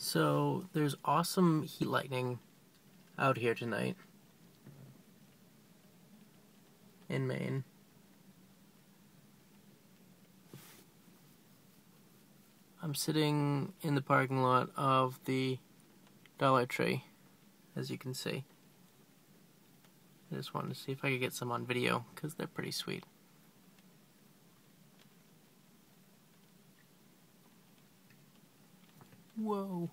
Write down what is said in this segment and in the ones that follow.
So there's awesome heat lightning out here tonight in Maine. I'm sitting in the parking lot of the Dollar Tree, as you can see. I just wanted to see if I could get some on video, because they're pretty sweet. Whoa.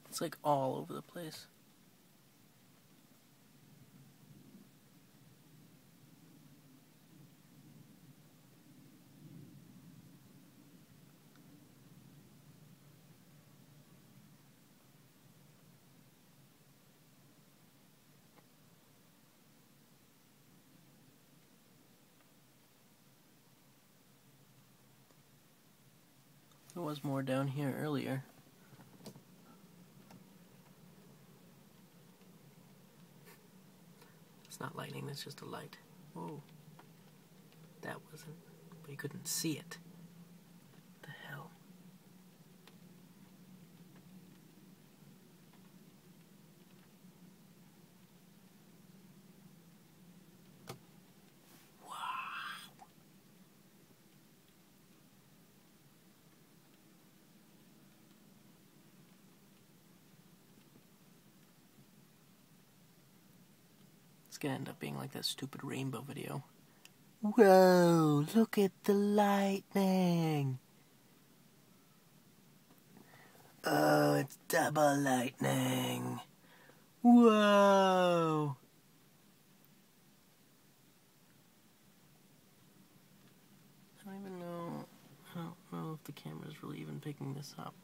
It's like all over the place. There was more down here earlier. It's not lightning, that's just a light. Whoa. That wasn't, but you couldn't see it. What the hell? Wow. It's gonna end up being like that stupid rainbow video. Whoa, look at the lightning. Oh, it's double lightning. Whoa. I don't know if the camera's really even picking this up.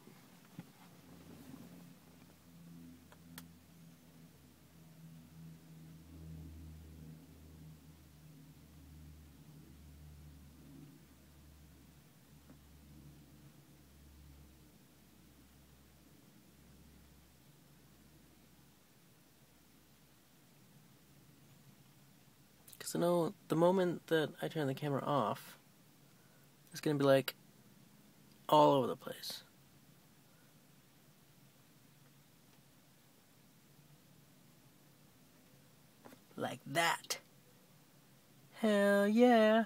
Because I know the moment that I turn the camera off, it's going to be like all over the place. Like that. Hell yeah.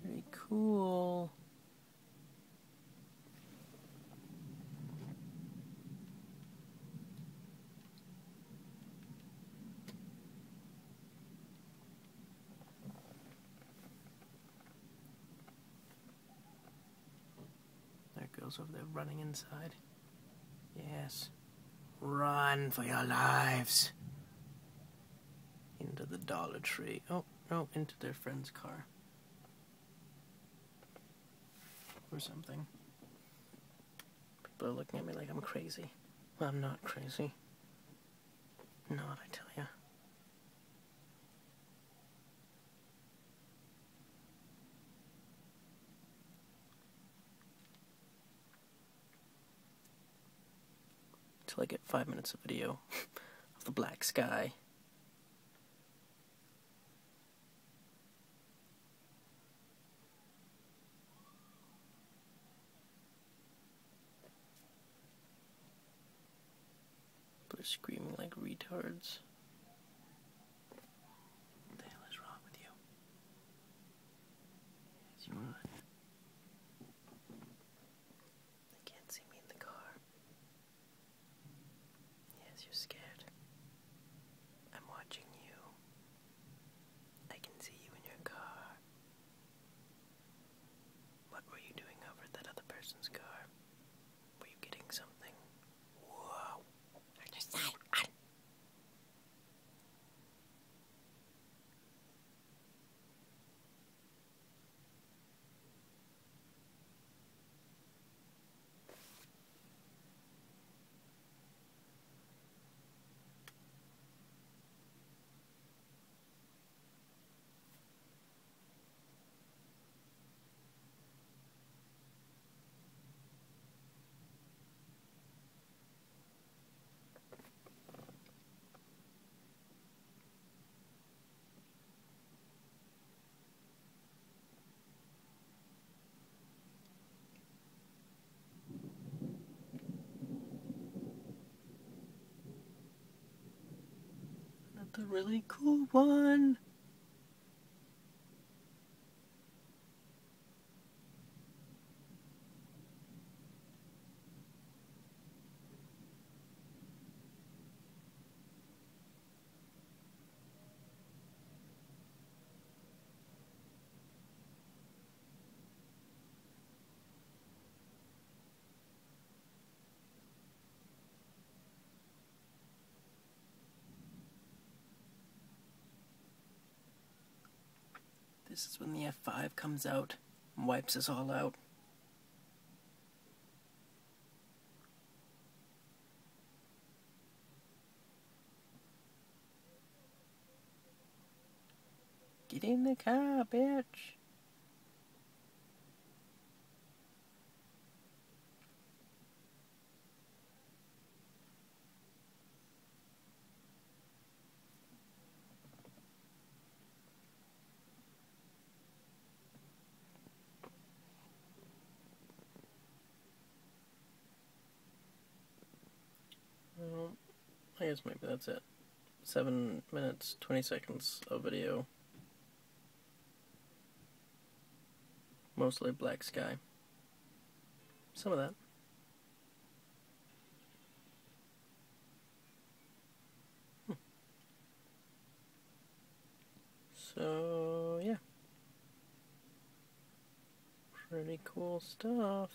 Pretty cool. There it goes over there running inside. Yes. Run for your lives. Into the Dollar Tree. Oh, no, into their friend's car. Or something. People are looking at me like I'm crazy. Well, I'm not crazy. Not, I tell ya. Till I get 5 minutes of video of the black sky. They're screaming like retards. What the hell is wrong with you? Yes, you run. They can't see me in the car. The really cool one. This is when the F5 comes out and wipes us all out. Get in the car, bitch. Well, I guess maybe that's it. 7 minutes, 20 seconds of video. Mostly black sky. Some of that. So, yeah. Pretty cool stuff.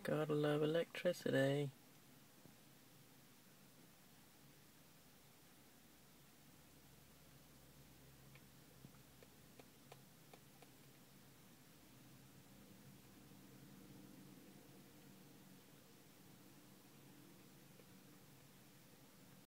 Gotta love electricity.